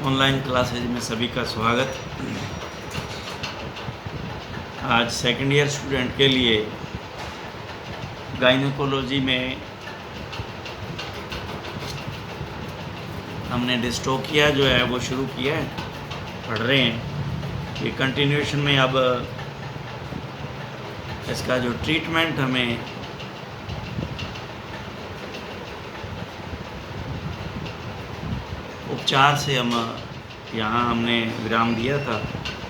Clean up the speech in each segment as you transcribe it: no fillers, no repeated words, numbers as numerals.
Online classes में सभी का स्वागत। आज सेकंड ईयर स्टूडेंट के लिए गायनेकोलॉजी में हमने डिस्टोकिया जो है वो शुरू किया है, पढ़ रहे हैं। ये कंटिन्यूएशन में अब इसका जो ट्रीटमेंट हमें उपचार से हम यहाँ हमने विराम दिया था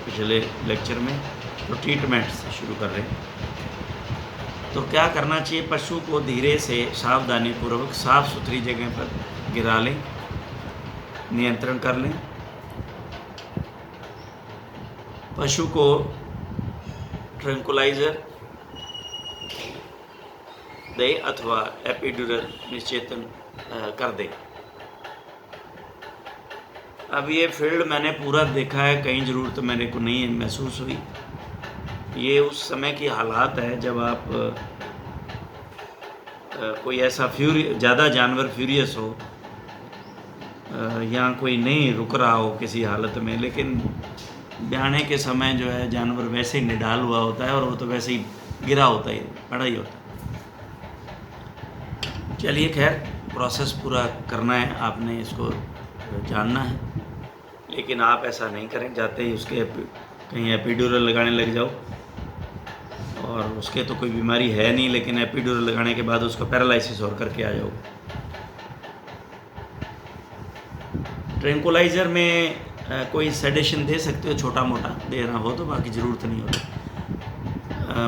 पिछले लेक्चर में, तो ट्रीटमेंट से शुरू कर रहे हैं। तो क्या करना चाहिए, पशु को धीरे से सावधानी पूर्वक साफ़ सुथरी जगह पर गिरा लें, नियंत्रण कर लें। पशु को ट्रैंकुलाइजर दे अथवा एपिड्यूरल निश्चेतन कर दे। अब ये फील्ड मैंने पूरा देखा है, कहीं ज़रूरत मेरे को नहीं महसूस हुई। ये उस समय की हालात है जब आप कोई ऐसा ज़्यादा जानवर फ्यूरियस हो या कोई नहीं रुक रहा हो किसी हालत में, लेकिन ब्याने के समय जो है जानवर वैसे ही निढाल हुआ होता है और वो तो वैसे ही गिरा होता ही, पड़ा ही होता है। चलिए खैर, प्रोसेस पूरा करना है, आपने इसको जानना है, लेकिन आप ऐसा नहीं करें जाते ही उसके कहीं एपिड्यूरल लगाने लग जाओ। और उसके तो कोई बीमारी है नहीं, लेकिन एपिड्यूरल लगाने के बाद उसको पैरालिसिस और करके आ जाओ। ट्रैंकुलाइजर में कोई सेडेशन दे सकते हो, छोटा मोटा देना हो तो, बाकी ज़रूरत नहीं होती।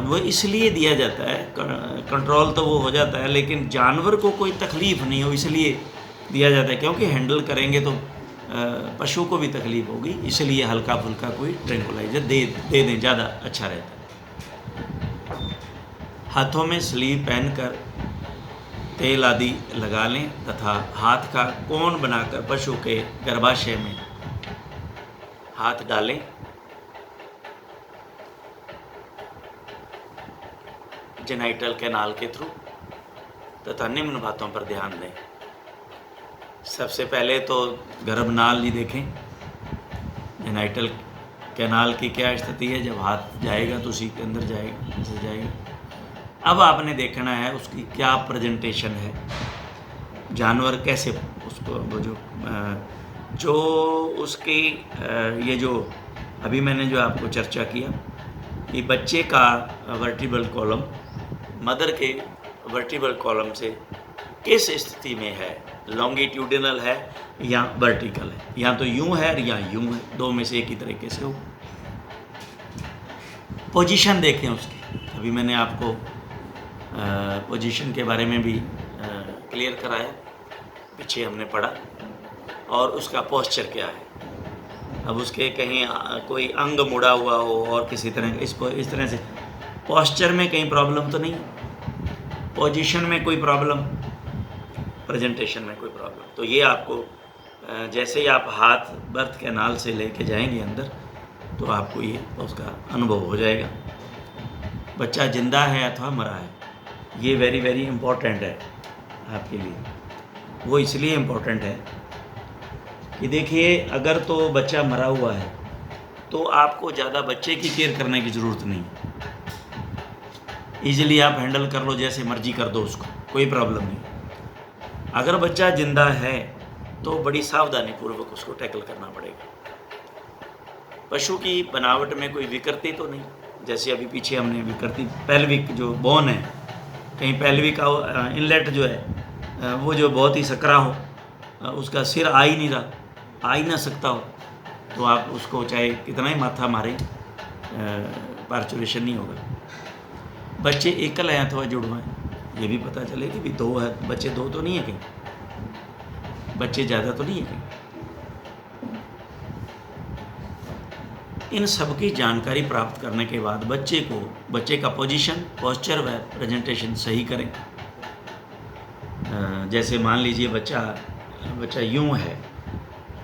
वो इसलिए दिया जाता है, कंट्रोल तो वो हो जाता है, लेकिन जानवर को कोई तकलीफ़ नहीं हो इसलिए दिया जाता है, क्योंकि हैंडल करेंगे तो पशु को भी तकलीफ़ होगी, इसलिए हल्का फुल्का कोई ट्रैंकुलाइजर दे दें, ज़्यादा अच्छा रहता है। हाथों में स्लीव पहनकर तेल आदि लगा लें तथा हाथ का कोण बनाकर पशु के गर्भाशय में हाथ डालें। जेनाइटल कैनाल के थ्रू तथा निम्न बातों पर ध्यान दें। सबसे पहले तो गर्भनाल ही देखें, जेनाइटल कैनाल की क्या स्थिति है। जब हाथ जाएगा तो उसी के अंदर जाएगा। अब आपने देखना है उसकी क्या प्रेजेंटेशन है, जानवर कैसे उसको वो जो उसकी ये जो अभी मैंने जो आपको चर्चा किया कि बच्चे का वर्टिब्रल कॉलम मदर के वर्टिब्रल कॉलम से किस स्थिति में है, लॉन्गिट्यूडिनल है या वर्टिकल है, या तो यूं है या यूं है, दो में से एक ही तरीके से हो। पोजीशन देखें उसकी, अभी मैंने आपको पोजीशन के बारे में भी क्लियर कराया, पीछे हमने पढ़ा, और उसका पोस्चर क्या है। अब उसके कहीं कोई अंग मुड़ा हुआ हो और किसी तरह इस तरह से पोस्चर में कहीं प्रॉब्लम तो नहीं, पोजीशन में कोई प्रॉब्लम, प्रेजेंटेशन में कोई प्रॉब्लम, तो ये आपको जैसे ही आप हाथ बर्थ कैनाल से लेके जाएंगे अंदर, तो आपको ये उसका अनुभव हो जाएगा, बच्चा जिंदा है अथवा मरा है। ये वेरी वेरी इम्पोर्टेंट है आपके लिए। वो इसलिए इम्पोर्टेंट है कि देखिए, अगर तो बच्चा मरा हुआ है तो आपको ज़्यादा बच्चे की केयर करने की ज़रूरत नहीं, ईजिली आप हैंडल कर लो, जैसे मर्जी कर दो उसको, कोई प्रॉब्लम नहीं। अगर बच्चा जिंदा है तो बड़ी सावधानी पूर्वक उसको टैकल करना पड़ेगा। पशु की बनावट में कोई विकृति तो नहीं, जैसे अभी पीछे हमने विकृति, पेल्विक जो बोन है, कहीं पेल्विक का इनलेट जो है वो जो बहुत ही सकरा हो, उसका सिर आ ही नहीं रहा, आ ही ना सकता हो, तो आप उसको चाहे कितना ही माथा मारें, पार्चुरेशन नहीं होगा। बच्चे एकल हैं अथवा जुड़वा हैं, ये भी पता चले कि भी दो है बच्चे, दो तो नहीं है कहीं, बच्चे ज़्यादा तो नहीं है कहीं। इन सब की जानकारी प्राप्त करने के बाद बच्चे का पोजीशन, पोस्चर व प्रेजेंटेशन सही करें। जैसे मान लीजिए बच्चा यूं है,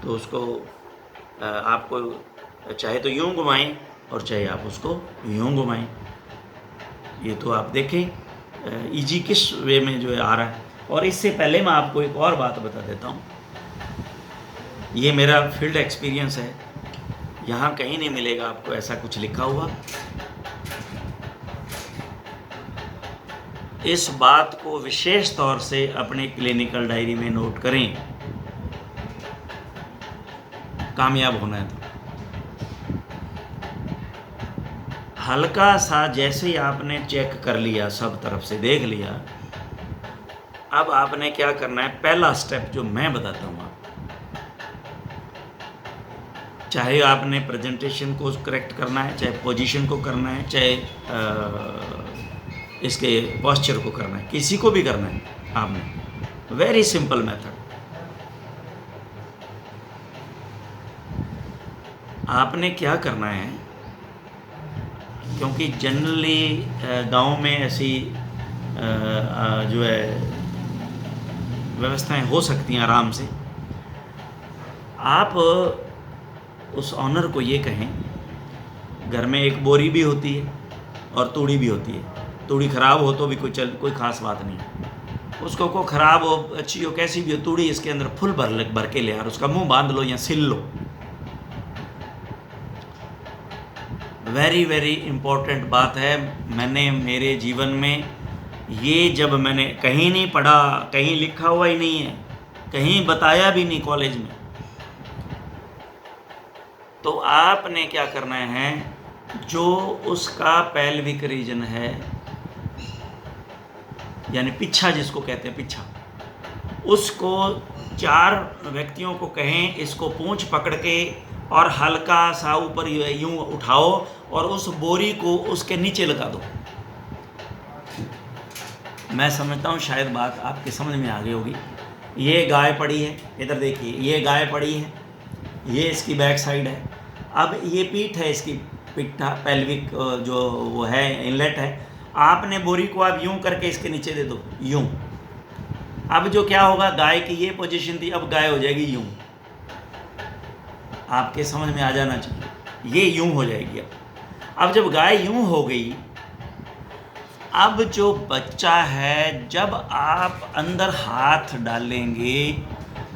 तो उसको आपको चाहे तो यूं घुमाएं और चाहे आप उसको यूं घुमाएं। ये तो आप देखें ईजी किस वे में जो है आ रहा है। और इससे पहले मैं आपको एक और बात बता देता हूँ ये मेरा फील्ड एक्सपीरियंस है, यहाँ कहीं नहीं मिलेगा आपको ऐसा कुछ लिखा हुआ। इस बात को विशेष तौर से अपने क्लिनिकल डायरी में नोट करें, कामयाब होना है तो। हल्का सा जैसे ही आपने चेक कर लिया, सब तरफ से देख लिया, अब आपने क्या करना है, पहला स्टेप जो मैं बताता हूँ आपको, चाहे आपने प्रेजेंटेशन को करेक्ट करना है, चाहे पोजीशन को करना है, चाहे इसके पोस्चर को करना है, किसी को भी करना है आपने, वेरी सिंपल मेथड। आपने क्या करना है, क्योंकि जनरली गांव में ऐसी जो है व्यवस्थाएं हो सकती हैं आराम से। आप उस ऑनर को ये कहें, घर में एक बोरी भी होती है और तूड़ी भी होती है, तूड़ी ख़राब हो तो भी कोई ख़ास बात नहीं, उसको को ख़राब हो अच्छी हो कैसी भी हो, तूड़ी इसके अंदर फुल भर के ले यार, उसका मुंह बांध लो या सिल लो। वेरी वेरी इम्पोर्टेंट बात है। मैंने मेरे जीवन में ये, जब मैंने कहीं नहीं पढ़ा, कहीं लिखा हुआ ही नहीं है, कहीं बताया भी नहीं कॉलेज में, तो आपने क्या करना है, जो उसका पेल्विक रीजन है, यानी पिछा जिसको कहते हैं पिछा, उसको 4 व्यक्तियों को कहें, इसको पूंछ पकड़ के और हल्का सा ऊपर यूं उठाओ और उस बोरी को उसके नीचे लगा दो। मैं समझता हूँ शायद बात आपके समझ में आ गई होगी। ये गाय पड़ी है, इधर देखिए, ये गाय पड़ी है, ये इसकी बैक साइड है। अब ये पीठ है, इसकी पिट्ठा पेल्विक जो वो है इनलेट है। आपने बोरी को आप यूं करके इसके नीचे दे दो, यूं। अब जो क्या होगा, गाय की ये पोजीशन थी, अब गाय हो जाएगी यूं। आपके समझ में आ जाना चाहिए, ये यूं हो जाएगी। अब जब गाय यूं हो गई, अब जो बच्चा है, जब आप अंदर हाथ डालेंगे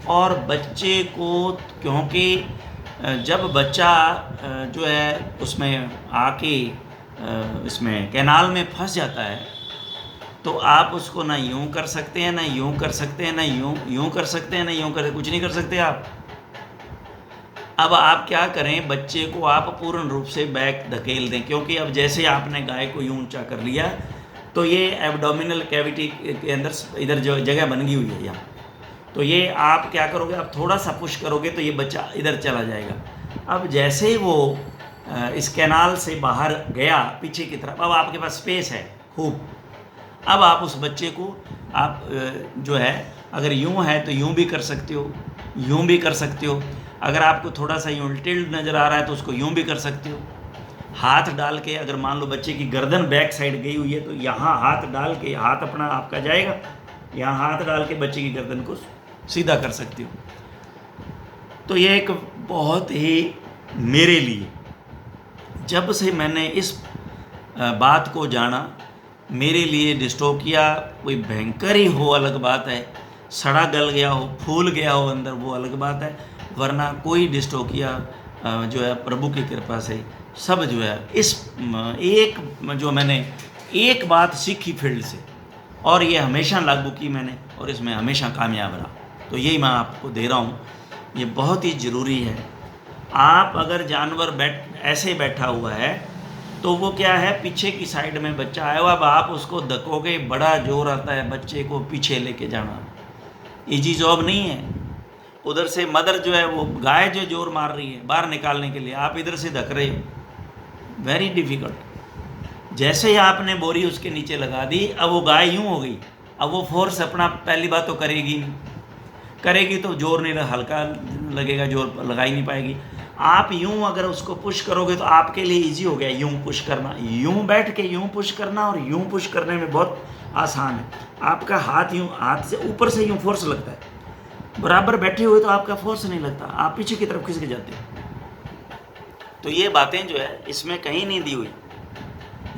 और बच्चे को, क्योंकि जब बच्चा जो है उसमें आके इसमें कैनाल में फंस जाता है, तो आप उसको ना यूं कर सकते हैं, ना यूं कर सकते हैं, ना यूं कर सकते हैं, ना यूं कर, कुछ नहीं कर सकते आप। अब आप क्या करें, बच्चे को आप पूर्ण रूप से बैक धकेल दें, क्योंकि अब जैसे आपने गाय को यूं ऊंचा कर लिया तो ये एब्डोमिनल कैविटी के अंदर इधर जो जगह बन गई हुई है यहाँ, तो ये आप क्या करोगे, आप थोड़ा सा पुश करोगे तो ये बच्चा इधर चला जाएगा। अब जैसे ही वो इस कैनाल से बाहर गया पीछे की तरफ, अब आपके पास स्पेस है खूब। अब आप उस बच्चे को आप जो है, अगर यूं है तो यूं भी कर सकते हो, यूं भी कर सकते हो। अगर आपको थोड़ा सा यूं टिल्ड नज़र आ रहा है तो उसको यूं भी कर सकते हो। हाथ डाल के, अगर मान लो बच्चे की गर्दन बैक साइड गई हुई है तो यहाँ हाथ डाल के, हाथ अपना आपका जाएगा, यहाँ हाथ डाल के बच्चे की गर्दन को सीधा कर सकते हो। तो ये एक बहुत ही, मेरे लिए जब से मैंने इस बात को जाना, मेरे लिए डिस्टोकिया कोई भयंकर ही हो अलग बात है, सड़ा गल गया हो, फूल गया हो अंदर, वो अलग बात है, वरना कोई डिस्टोकिया जो है प्रभु की कृपा से सब जो है, इस एक जो मैंने एक बात सीखी फील्ड से, और ये हमेशा लागू की मैंने, और इसमें हमेशा कामयाब रहा, तो यही मैं आपको दे रहा हूँ। ये बहुत ही ज़रूरी है। आप अगर जानवर ऐसे बैठा हुआ है तो वो क्या है, पीछे की साइड में बच्चा आया हुआ, अब आप उसको धकोगे, बड़ा जोर आता है बच्चे को पीछे लेके जाना, इजी जॉब नहीं है। उधर से मदर जो है, वो गाय जो जोर मार रही है बाहर निकालने के लिए, आप इधर से धक रहे हो, वेरी डिफ़िकल्ट। जैसे ही आपने बोरी उसके नीचे लगा दी, अब वो गाय यूं हो गई, अब वो फोर्स अपना, पहली बात तो करेगी नहीं, करेगी तो जोर नहीं, हल्का लगेगा, जोर लगा ही नहीं पाएगी। आप यूं अगर उसको पुश करोगे तो आपके लिए इजी हो गया यूं पुश करना, यूं बैठ के यूं पुश करना, और यूं पुश करने में बहुत आसान है। आपका हाथ यूं, हाथ से ऊपर से यूं फोर्स लगता है, बराबर बैठे हुए तो आपका फोर्स नहीं लगता, आप पीछे की तरफ खिसक जाते हो। तो ये बातें जो है इसमें कहीं नहीं दी हुई,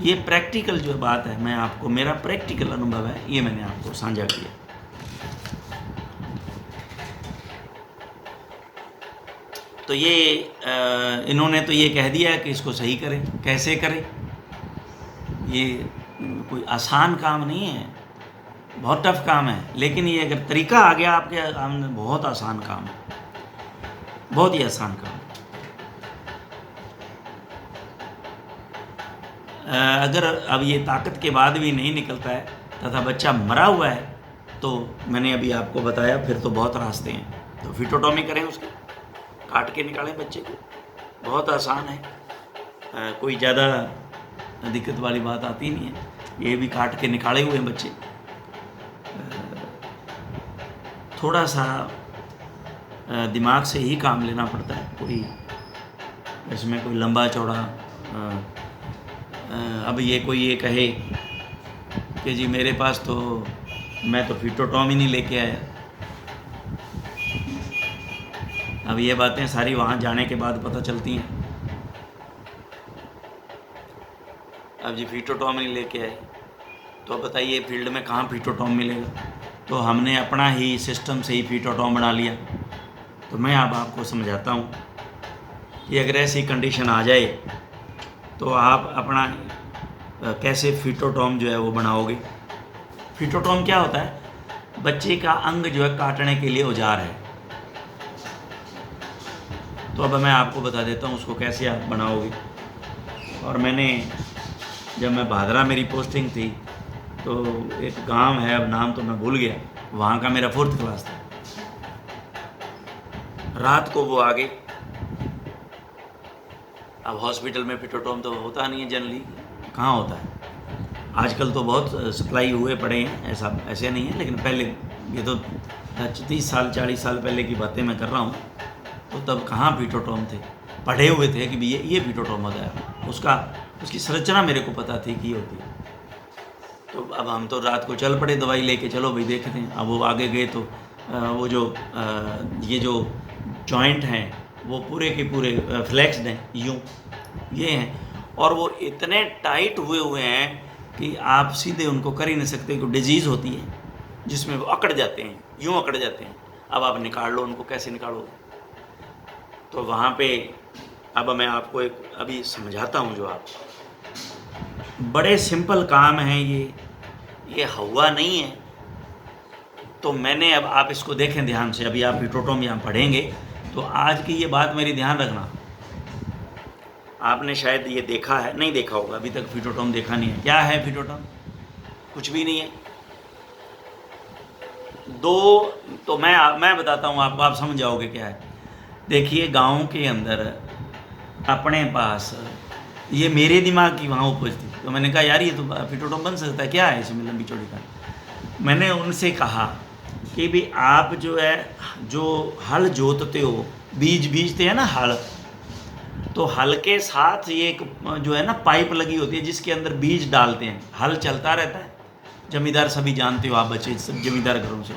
ये प्रैक्टिकल जो बात है, मैं आपको, मेरा प्रैक्टिकल अनुभव है, ये मैंने आपको साझा किया। तो ये इन्होंने तो ये कह दिया कि इसको सही करें। कैसे करें? ये कोई आसान काम नहीं है, बहुत टफ काम है। लेकिन ये अगर तरीका आ गया आपके सामने, बहुत आसान काम है, बहुत ही आसान काम है। अगर अब ये ताकत के बाद भी नहीं निकलता है तथा बच्चा मरा हुआ है, तो मैंने अभी आपको बताया, फिर तो बहुत रास्ते हैं। तो फिटोटॉमी करें, उसकी काट के निकालें बच्चे को, बहुत आसान है, कोई ज़्यादा दिक्कत वाली बात आती नहीं है। ये भी काट के निकाले हुए हैं बच्चे। थोड़ा सा दिमाग से ही काम लेना पड़ता है, कोई इसमें कोई लंबा चौड़ा अब ये कोई ये कहे कि जी मेरे पास तो, मैं तो फिटोटॉमी नहीं लेके आया। अब ये बातें सारी वहाँ जाने के बाद पता चलती हैं। अब जी फिटोटॉमी लेके आए, तो अब बताइए फील्ड में कहाँ फिटोटॉम मिलेगा? तो हमने अपना ही सिस्टम से ही फिटोटॉम बना लिया। तो मैं अब आपको समझाता हूँ कि अगर ऐसी कंडीशन आ जाए तो आप अपना कैसे फिटोटॉम जो है वो बनाओगे। फिटोटॉम क्या होता है? बच्चे का अंग जो है काटने के लिए औजार है। तो अब मैं आपको बता देता हूँ उसको कैसे आप बनाओगे। और मैंने, जब मैं भादरा मेरी पोस्टिंग थी, तो एक गांव है, अब नाम तो मैं भूल गया, वहाँ का मेरा 4th क्लास था। रात को वो आ गए। अब हॉस्पिटल में फिटोटॉम तो होता नहीं है जनरली, कहाँ होता है? आजकल तो बहुत सप्लाई हुए पड़े हैं, ऐसे नहीं है, लेकिन पहले, ये तो 30 साल 40 साल पहले की बातें मैं कर रहा हूँ, तो तब कहाँ फिटोटॉम थे? पढ़े हुए थे कि ये फिटोटॉम होता है, उसकी संरचना मेरे को पता थी कि होती है। तो अब हम तो रात को चल पड़े दवाई लेके, चलो भाई देखते हैं। अब वो आगे गए तो वो जो ये जो जॉइंट हैं वो पूरे के पूरे फ्लेक्स्ड हैं, यूँ ये हैं, और वो इतने टाइट हुए हैं कि आप सीधे उनको कर ही नहीं सकते। कोई डिजीज़ होती है जिसमें वो अकड़ जाते हैं, यूँ अकड़ जाते हैं। अब आप निकाल लो उनको, कैसे निकालोगे? तो वहाँ पे अब मैं आपको एक अभी समझाता हूँ, जो आप, बड़े सिंपल काम हैं ये हवा नहीं है। तो मैंने, अब आप इसको देखें ध्यान से, अभी आप फिटोटॉम यहाँ पढ़ेंगे तो आज की ये बात मेरी ध्यान रखना। आपने शायद ये देखा है, नहीं देखा होगा अभी तक, फिटोटॉम देखा नहीं है। क्या है फिटोटॉम? कुछ भी नहीं है। तो मैं बताता हूँ आपको, आप समझ जाओगे क्या है। देखिए, गाँव के अंदर अपने पास, ये मेरे दिमाग की वहाँ उपज थी, तो मैंने कहा यार ये तो फिटोटॉम बन सकता है, क्या है इसमें लंबी चौड़ी का। मैंने उनसे कहा कि भी आप जो है, जो हल जोतते हो, बीज बीजते हैं ना हल, तो हल के साथ ये एक जो है ना पाइप लगी होती है जिसके अंदर बीज डालते हैं। हल चलता रहता है, जमींदार सभी जानते हो आप, बच्चे सब जमींदार घरों से।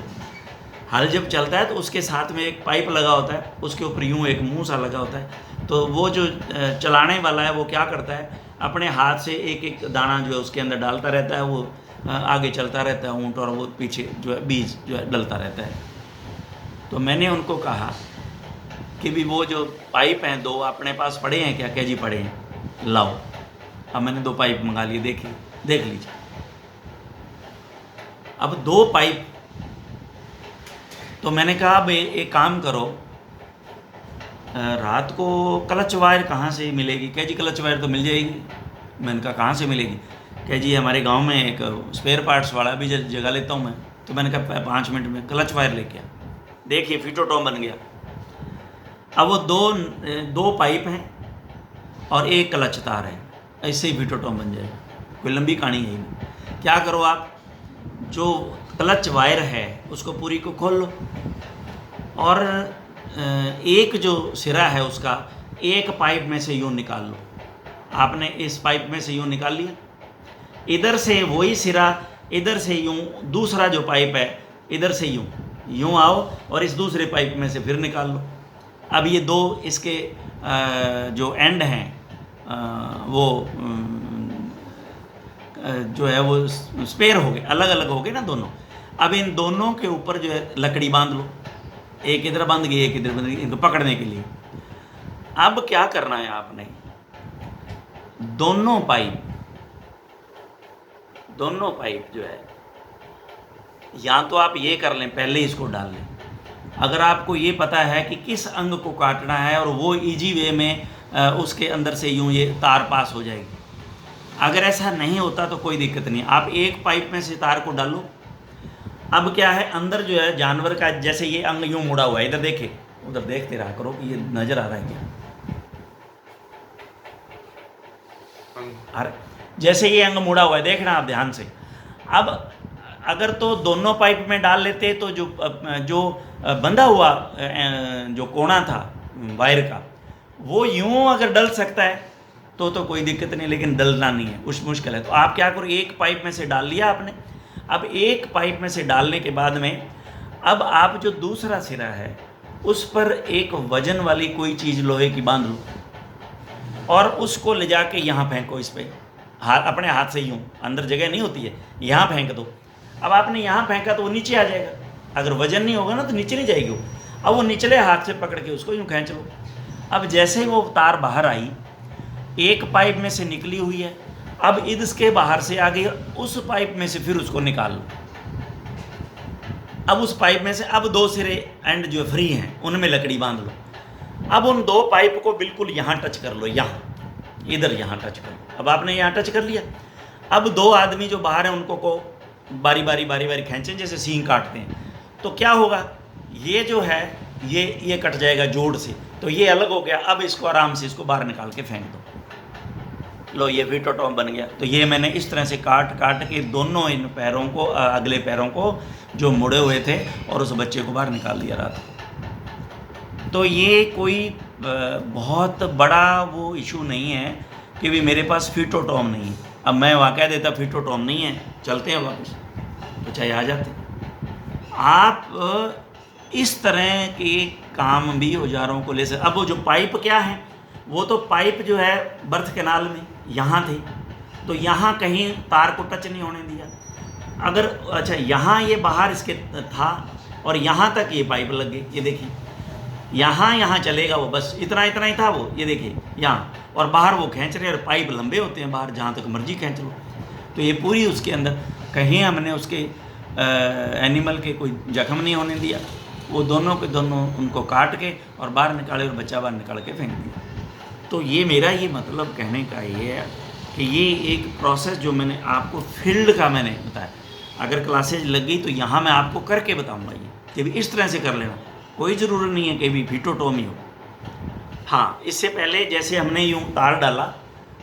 हल जब चलता है तो उसके साथ में एक पाइप लगा होता है, उसके ऊपर यूँ एक मुंह सा लगा होता है। तो वो जो चलाने वाला है वो क्या करता है, अपने हाथ से एक एक दाना जो है उसके अंदर डालता रहता है, वो आगे चलता रहता है ऊँट, और वो पीछे जो है बीज जो है डलता रहता है। तो मैंने उनको कहा कि भी वो जो पाइप हैं 2 अपने पास पड़े हैं क्या? जी पड़े हैं, लाओ। अब मैंने 2 पाइप मंगा लिए, देख लीजिए। अब 2 पाइप, तो मैंने कहा भाई एक काम करो, रात को क्लच वायर कहाँ से मिलेगी? जी क्लच वायर तो मिल जाएगी। मैंने कहा कहाँ से मिलेगी? जी हमारे गांव में एक स्पेयर पार्ट्स वाला भी जगह लेता हूँ मैं। तो मैंने कहा 5 मिनट में क्लच वायर लेके आ। देखिए फिटोटॉम बन गया। अब वो दो पाइप हैं और एक क्लच तार है, ऐसे ही फिटोटॉम बन जाएगा। कोई लंबी कहानी है नहीं। क्या करो आप, जो क्लच वायर है उसको पूरी को खोल लो, और एक जो सिरा है उसका एक पाइप में से यूँ निकाल लो। आपने इस पाइप में से यूँ निकाल लिया, इधर से वही सिरा, इधर से यूँ दूसरा जो पाइप है इधर से यूँ आओ, और इस दूसरे पाइप में से फिर निकाल लो। अब ये 2 इसके जो एंड हैं वो जो है वो स्पेयर हो गए, अलग अलग हो गए ना दोनों। अब इन दोनों के ऊपर जो है लकड़ी बांध लो, एक इधर बांध गई एक इधर बांध गई, इनको पकड़ने के लिए। अब क्या करना है आपने, दोनों पाइप जो है, या तो आप ये कर लें, पहले इसको डाल लें। अगर आपको ये पता है कि किस अंग को काटना है और वो इजी वे में उसके अंदर से यूँ ये तार पास हो जाएगी। अगर ऐसा नहीं होता तो कोई दिक्कत नहीं, आप एक पाइप में से तार को डालो। अब क्या है, अंदर जो है जानवर का, जैसे ये अंग यूँ मुड़ा हुआ है, इधर देखे उधर देखते रहा करो कि ये नज़र आ रहा है क्या। अरे जैसे ये अंग मुड़ा हुआ है, देखना आप ध्यान से। अब अगर तो दोनों पाइप में डाल लेते तो जो बंधा हुआ जो कोना था वायर का, वो यूं अगर डल सकता है तो कोई दिक्कत नहीं, लेकिन डलना नहीं है, उस मुश्किल है। तो आप क्या करो, एक पाइप में से डाल लिया आपने। अब एक पाइप में से डालने के बाद में अब आप जो दूसरा सिरा है उस पर एक वजन वाली कोई चीज़ लोहे की बांध लो और उसको ले जाके यहाँ फेंको, इस पर अपने हाथ से यूँ, अंदर जगह नहीं होती है, यहाँ फेंक दो। अब आपने यहाँ फेंका तो वो नीचे आ जाएगा, अगर वजन नहीं होगा ना तो नीचे नहीं जाएगी वो। अब वो निचले हाथ से पकड़ के उसको यूँ खींच लो। अब जैसे ही वो तार बाहर आई, एक पाइप में से निकली हुई है, अब इसके बाहर से आ गई, उस पाइप में से फिर उसको निकाल लो। अब उस पाइप में से अब दो सिरे एंड जो फ्री हैं उनमें लकड़ी बांध लो। अब उन दो पाइप को बिल्कुल यहाँ टच कर लो, यहाँ इधर यहाँ टच कर लो। अब आपने यहाँ टच कर लिया। अब दो आदमी जो बाहर हैं उनको को बारी बारी खींचें, जैसे सींग काटते हैं। तो क्या होगा, ये जो है ये कट जाएगा जोड़ से, तो ये अलग हो गया। अब इसको आराम से इसको बाहर निकाल के फेंक दो, लो ये फिटोटॉम बन गया। तो ये मैंने इस तरह से काट के दोनों इन पैरों को, अगले पैरों को जो मुड़े हुए थे, और उस बच्चे को बाहर निकाल दिया रात को। तो ये कोई बहुत बड़ा वो इशू नहीं है कि भी मेरे पास फिटोटॉम नहीं है। अब मैं वाक़या देता फिटोटॉम नहीं है, चलते हैं वापस, तो चाहे आ जाते। आप इस तरह के काम भी औजारों को ले सकते। अब वो जो पाइप क्या है, वो तो पाइप जो है बर्थ कैनाल में यहाँ थे, तो यहाँ कहीं तार को टच नहीं होने दिया। अगर अच्छा यहाँ ये बाहर इसके था और यहाँ तक ये पाइप लग गई, ये देखिए यहाँ चलेगा वो, बस इतना ही था वो, ये देखिए यहाँ, और बाहर वो खींच रहे हैं, और पाइप लंबे होते हैं बाहर, जहाँ तक मर्जी खींच लो। तो ये पूरी उसके अंदर कहीं हमने उसके एनिमल के कोई जख्म नहीं होने दिया। वो दोनों के दोनों उनको काट के और बाहर निकाले, और बच्चा बाहर निकाल के फेंक दिया। तो ये मेरा ये मतलब कहने का ये है कि ये एक प्रोसेस जो मैंने आपको फील्ड का मैंने बताया, अगर क्लासेज लग गई तो यहाँ मैं आपको करके बताऊँगा ये कि भी इस तरह से कर लेना। कोई ज़रूरी नहीं है कि भी फिटोटॉमी हो। हाँ, इससे पहले जैसे हमने यूँ तार डाला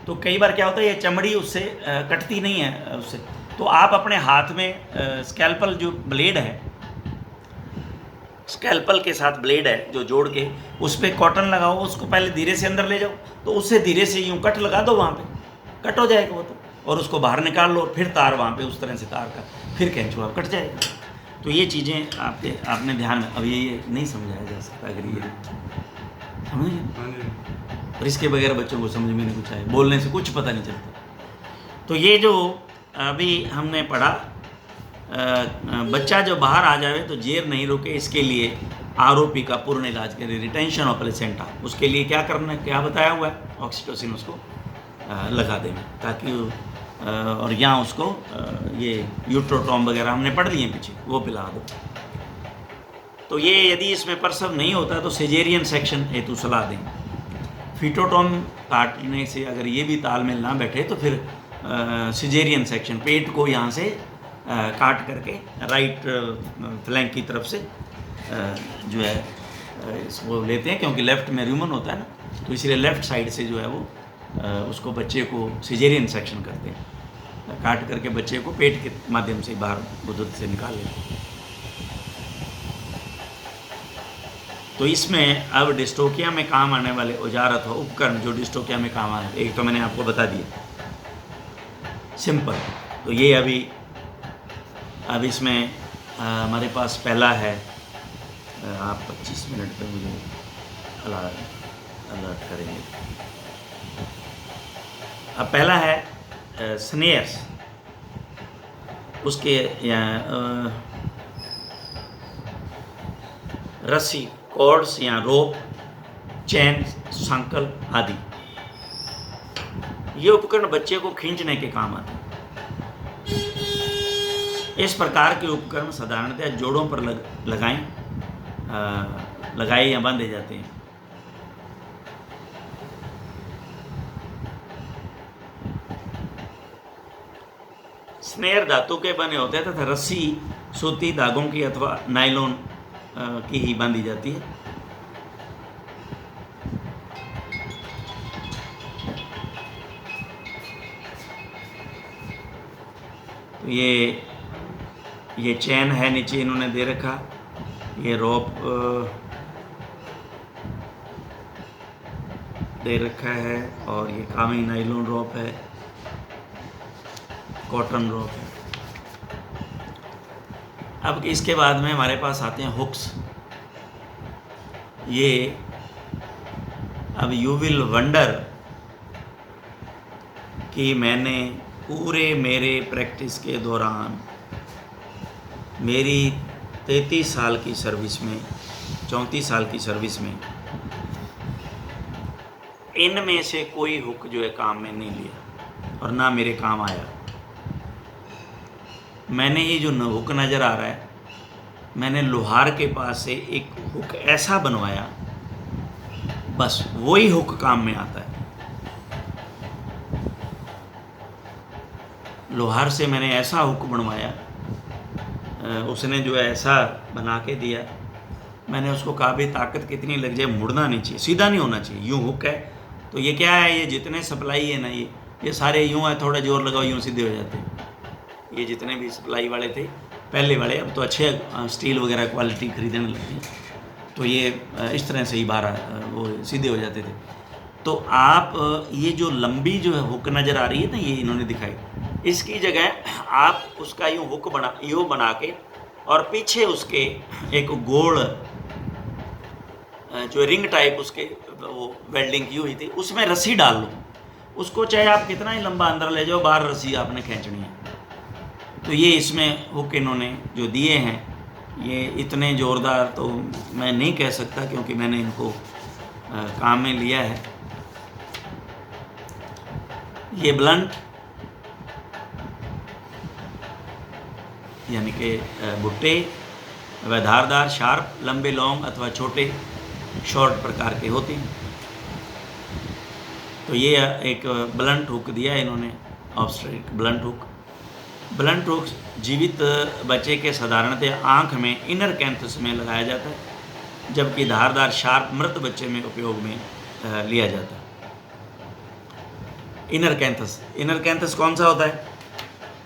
तो कई बार क्या होता है, ये चमड़ी उससे कटती नहीं है उससे, तो आप अपने हाथ में स्कैल्पल जो ब्लेड है, स्कैल्पल के साथ ब्लेड है जो जोड़ के उस पर कॉटन लगाओ, उसको पहले धीरे से अंदर ले जाओ, तो उससे धीरे से यूँ कट लगा दो, वहाँ पे कट हो जाएगा वो तो, और उसको बाहर निकाल लो, और फिर तार वहाँ पे उस तरह से तार का फिर खींचो, आप कट जाएगा। तो ये चीज़ें आपने ध्यान में, अब ये नहीं समझाया जा सकता, अगर ये समझिए, और इसके बगैर बच्चों को समझ में नहीं कुछ आए, बोलने से कुछ पता नहीं चलता। तो ये जो अभी हमने पढ़ा, बच्चा जो बाहर आ जाए तो जेर नहीं रोके, इसके लिए आरोपी का पूर्ण इलाज करें, रिटेंशन ऑफ प्लेसेंटा। उसके लिए क्या करना है, क्या बताया हुआ है, ऑक्सीटोसिन उसको लगा दें, ताकि और यहाँ उसको ये यूट्रोटॉम वगैरह हमने पढ़ लिए पीछे, वो पिला दो। तो ये यदि इसमें प्रसव नहीं होता तो सिजेरियन सेक्शन हेतु सलाह दें। फिटोटॉम काटने से अगर ये भी तालमेल ना बैठे तो फिर सिजेरियन सेक्शन, पेट को यहाँ से काट करके राइट फ्लैंक की तरफ से जो है इसको लेते हैं, क्योंकि लेफ़्ट में र्यूमन होता है ना, तो इसलिए लेफ़्ट साइड से जो है वो उसको बच्चे को सिजेरियन सेक्शन करते हैं, काट करके बच्चे को पेट के माध्यम से बाहर बुद्धि से निकाल लेते हैं। तो इसमें अब डिस्टोकिया में काम आने वाले औजार अथवा उपकरण जो डिस्टोकिया में काम आए, एक तो मैंने आपको बता दिया सिंपल। तो ये अब इसमें हमारे पास पहला है, आप 25 मिनट पे मुझे अलर्ट करेंगे। अब पहला है स्नेयर्स, उसके रस्सी, कॉर्ड्स या रोप चैन, सांकल आदि। ये उपकरण बच्चे को खींचने के काम आते हैं। इस प्रकार के उपकरण साधारणतः जोड़ों पर लगाए या बांधे जाते हैं। स्नेयर धातु के बने होते हैं तथा रस्सी सूती धागों की अथवा नायलॉन की ही बांधी जाती है। तो ये चैन है, नीचे इन्होंने दे रखा, ये रोप दे रखा है, और ये कामी नाइलॉन रोप है, कॉटन रोप है। अब इसके बाद में हमारे पास आते हैं हुक्स। ये अब यू विल वंडर कि मैंने पूरे मेरे प्रैक्टिस के दौरान, मेरी 33 साल की सर्विस में, 34 साल की सर्विस में, इनमें से कोई हुक जो है काम में नहीं लिया और ना मेरे काम आया। मैंने ये जो हुक नज़र आ रहा है, मैंने लोहार के पास से एक हुक ऐसा बनवाया, बस वही हुक काम में आता है। लोहार से मैंने ऐसा हुक बनवाया, उसने जो है ऐसा बना के दिया, मैंने उसको कहा भी ताकत कितनी लग जाए, मुड़ना नहीं चाहिए, सीधा नहीं होना चाहिए। यूँ हुक है तो ये क्या है, ये जितने सप्लाई है ना, ये सारे यूँ है, थोड़ा जोर लगाओ यूँ सीधे हो जाते हैं। ये जितने भी सप्लाई वाले थे पहले वाले, अब तो अच्छे स्टील वगैरह क्वालिटी खरीदने लगे, तो ये इस तरह से ही बाहर वो सीधे हो जाते थे। तो आप ये जो लंबी जो है हुक नज़र आ रही है ना, ये इन्होंने दिखाई, इसकी जगह आप उसका यूँ हुक बना के, और पीछे उसके एक गोल जो रिंग टाइप उसके वो वेल्डिंग की हुई थी, उसमें रस्सी डाल लो। उसको चाहे आप कितना ही लंबा अंदर ले जाओ, बाहर रस्सी आपने खींचनी है। तो ये इसमें हुक इन्होंने जो दिए हैं, ये इतने ज़ोरदार तो मैं नहीं कह सकता, क्योंकि मैंने इनको काम में लिया है। ये ब्लंट यानी कि भुट्टे व धारदार, शार्प, लंबे लॉन्ग अथवा छोटे शॉर्ट प्रकार के होते हैं। तो ये एक ब्लंट हुक दिया है इन्होंने, ऑब्स्ट्रिक ब्लंट हुक। ब्लंट हुक जीवित बच्चे के साधारणतः आँख में इनर कैंथस में लगाया जाता है, जबकि धारदार शार्प मृत बच्चे में उपयोग में लिया जाता है। इनर कैंथस कौन सा होता है?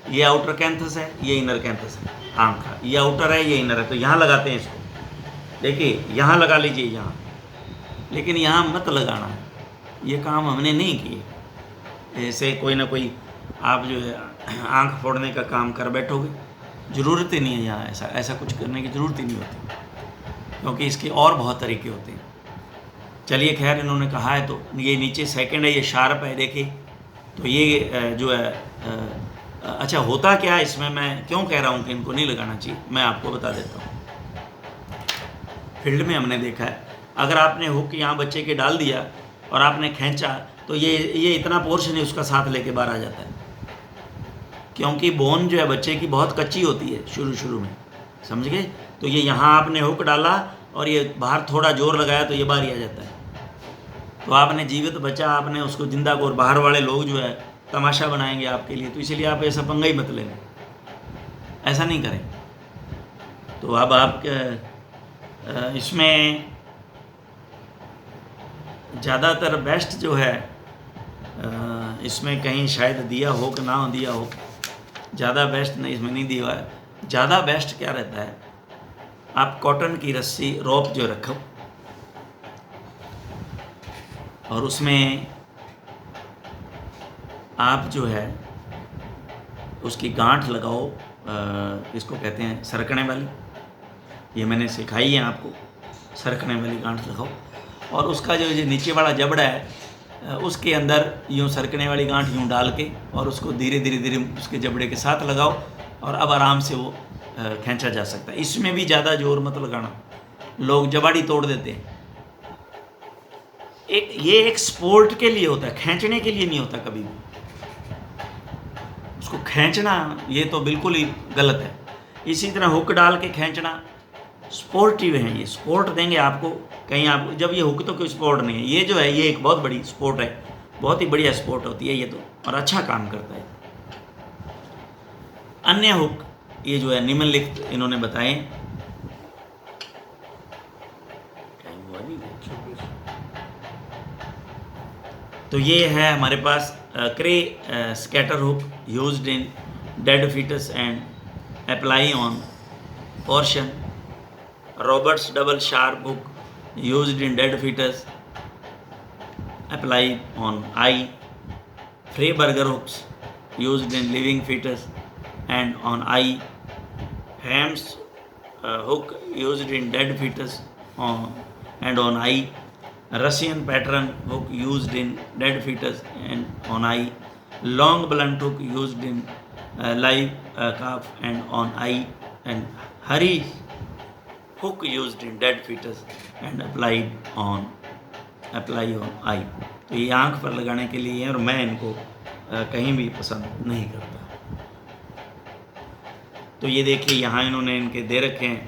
ये आउटर कैंथस है, ये इनर कैंथस है आँख का। ये आउटर है, ये इनर है, तो यहाँ लगाते हैं इसको। देखिए यहाँ लगा लीजिए यहाँ, लेकिन यहाँ मत लगाना है, ये काम हमने नहीं किए। ऐसे कोई ना कोई आप जो है आँख फोड़ने का काम कर बैठोगे, ज़रूरत ही नहीं है यहाँ, ऐसा कुछ करने की ज़रूरत ही नहीं होती, क्योंकि इसके और बहुत तरीके होते हैं। चलिए खैर, इन्होंने कहा है तो ये नीचे सेकंड है, ये शार्प है, देखिए। तो ये जो है अच्छा होता क्या है इसमें, मैं क्यों कह रहा हूँ कि इनको नहीं लगाना चाहिए, मैं आपको बता देता हूँ। फील्ड में हमने देखा है, अगर आपने हुक यहाँ बच्चे के डाल दिया और आपने खींचा, तो ये इतना पोर्शन है उसका साथ लेके बाहर आ जाता है, क्योंकि बोन जो है बच्चे की बहुत कच्ची होती है शुरू में, समझ गए। तो ये यहाँ आपने हुक डाला और ये बाहर थोड़ा जोर लगाया तो ये बाहर ही आ जाता है। तो आपने जीवित बच्चा, आपने उसको जिंदा को, और बाहर वाले लोग जो है तमाशा बनाएंगे आपके लिए, तो इसलिए आप ऐसा पंगा ही मत लेना, ऐसा नहीं करें। तो अब आप इसमें ज़्यादातर बेस्ट जो है, इसमें कहीं शायद दिया हो कि ना दिया हो, ज़्यादा बेस्ट नहीं, इसमें नहीं दिया है। ज़्यादा बेस्ट क्या रहता है, आप कॉटन की रस्सी रोप जो रखो और उसमें आप जो है उसकी गांठ लगाओ, इसको कहते हैं सरकने वाली, ये मैंने सिखाई है आपको, सरकने वाली गांठ लगाओ, और उसका जो नीचे वाला जबड़ा है उसके अंदर यूँ सरकने वाली गांठ यूँ डाल के, और उसको धीरे धीरे उसके जबड़े के साथ लगाओ, और अब आराम से वो खींचा जा सकता है। इसमें भी ज़्यादा जोर मत लगाना, लोग जबाड़ी तोड़ देते हैं, एक स्पोर्ट के लिए होता है, खींचने के लिए नहीं होता कभी भी। उसको खींचना ये तो बिल्कुल ही गलत है। इसी तरह हुक डाल के खींचना स्पोर्टिव है, ये स्पोर्ट देंगे आपको कहीं। आप जब ये हुक तो कोई स्पोर्ट नहीं है, ये जो है ये एक बहुत बड़ी स्पोर्ट है, बहुत ही बढ़िया स्पोर्ट होती है ये तो, और अच्छा काम करता है। अन्य हुक ये जो है निम्नलिखित इन्होंने बताए। तो ये है हमारे पास cray scatter hook used in dead foetus and apply on portion. Roberts double sharp hook used in dead foetus apply on eye. Freiburger hooks used in living foetus and on eye. Ham's hook used in dead fetus and on eye. Russian pattern hook used in dead fetus and on eye. Long blunt hook used in live calf and on eye. And Hari hook used in dead fetus and apply on eye. तो ये आँख पर लगाने के लिए है और मैं इनको कहीं भी पसंद नहीं करता। तो ये देखिए यहाँ इन्होंने इनके दे रखे हैं,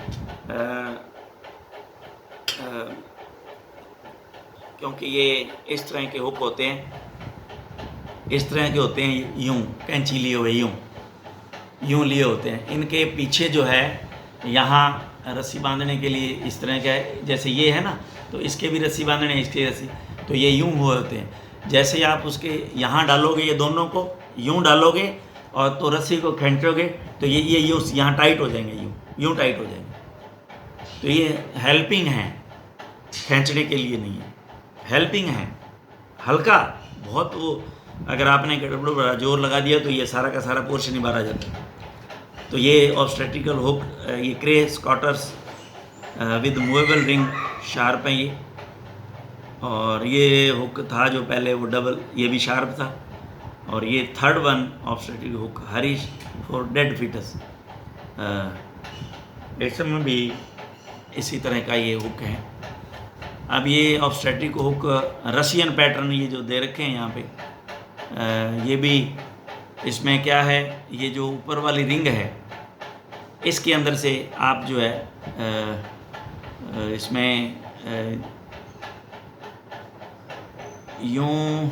क्योंकि ये इस तरह के हुक होते हैं, इस तरह के होते हैं, यूं कैंची लिए हुए यूं लिए होते हैं। इनके पीछे जो है यहाँ रस्सी बांधने के लिए इस तरह का है, जैसे ये है ना, तो इसके भी रस्सी बांधने, इसके रस्सी, तो ये यूं हुए होते हैं। जैसे आप उसके यहाँ डालोगे, ये दोनों को यूं डालोगे और तो रस्सी को खींचोगे तो ये यूँ यहाँ टाइट हो जाएंगे, यूँ टाइट हो जाएंगे। तो ये हेल्पिंग है, खींचने के लिए नहीं है, हेल्पिंग है। हल्का बहुत, वो अगर आपने बड़ा जोर लगा दिया तो ये सारा का सारा पोर्शन ही बाहर आ जाता है। तो ये ऑब्स्टेट्रिकल हुक, ये क्रे स्कॉटर्स विद मूवेबल रिंग शार्प है ये। और ये हुक था जो पहले वो डबल, ये भी शार्प था। और ये थर्ड वन ऑब्स्टेट्रिक हुक हरीश फॉर डेड फीटस, इसमें भी इसी तरह का ये हुक है। अब ये ऑब्स्टेट्रिक हुक रशियन पैटर्न ये जो दे रखे हैं यहाँ पे, ये भी इसमें क्या है, ये जो ऊपर वाली रिंग है इसके अंदर से आप जो है इसमें यूँ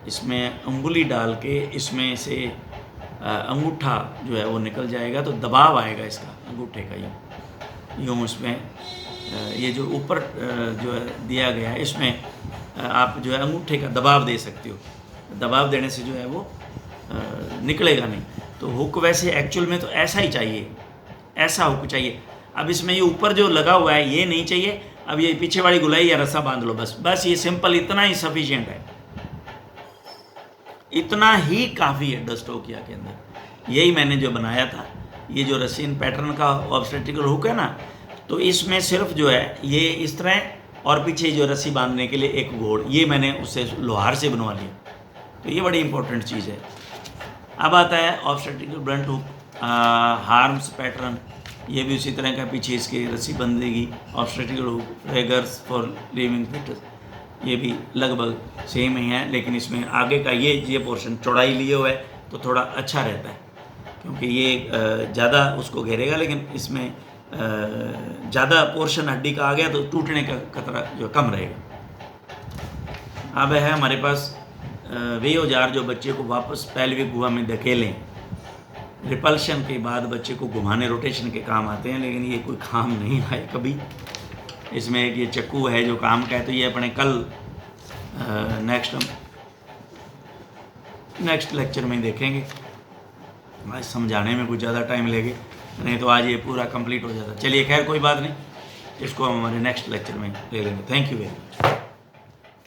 इसमें उंगली डाल के इसमें से अंगूठा जो है वो निकल जाएगा, तो दबाव आएगा इसका अंगूठे का, यूँ उसमें ये जो ऊपर जो है दिया गया है, इसमें आप जो है अंगूठे का दबाव दे सकते हो। दबाव देने से जो है वो निकलेगा नहीं। तो हुक वैसे एक्चुअल में तो ऐसा ही चाहिए, ऐसा हुक चाहिए। अब इसमें ये ऊपर जो लगा हुआ है ये नहीं चाहिए। अब ये पीछे वाली गुलाई या रस्सा बांध लो, बस ये सिंपल, इतना ही सफिशिएंट है, इतना ही काफ़ी है डस्टोकिया के अंदर। यही मैंने जो बनाया था, ये जो रशियन पैटर्न का ऑब्स्टेट्रिकल हुक है ना, तो इसमें सिर्फ जो है ये इस तरह, और पीछे जो रस्सी बांधने के लिए एक गोड़, ये मैंने उससे लोहार से बनवा लिया। तो ये बड़ी इंपॉर्टेंट चीज़ है। अब आता है obstetrical blunt hook harms pattern, ये भी उसी तरह का, पीछे इसके रस्सी बंधेगी। Obstetrical hook fregers for living foetus, ये भी लगभग सेम ही है, लेकिन इसमें आगे का ये पोर्शन चौड़ाई लिए हुआ है तो थोड़ा अच्छा रहता है, क्योंकि ये ज़्यादा उसको घेरेगा, लेकिन इसमें ज़्यादा पोर्शन हड्डी का आ गया तो टूटने का खतरा जो कम रहेगा। अब है हमारे पास वे औजार जो बच्चे को वापस पैल्विक गुहा में धकेलें, रिपल्शन के बाद बच्चे को घुमाने, रोटेशन के काम आते हैं, लेकिन ये कोई काम नहीं आए कभी। इसमें एक ये चक्कू है जो काम का है, तो ये अपने कल नेक्स्ट लेक्चर में देखेंगे। आज समझाने में कुछ ज़्यादा टाइम लेगे, नहीं तो आज ये पूरा कंप्लीट हो जाता। चलिए खैर कोई बात नहीं, इसको हम हमारे नेक्स्ट लेक्चर में ले लेंगे। Thank you very much.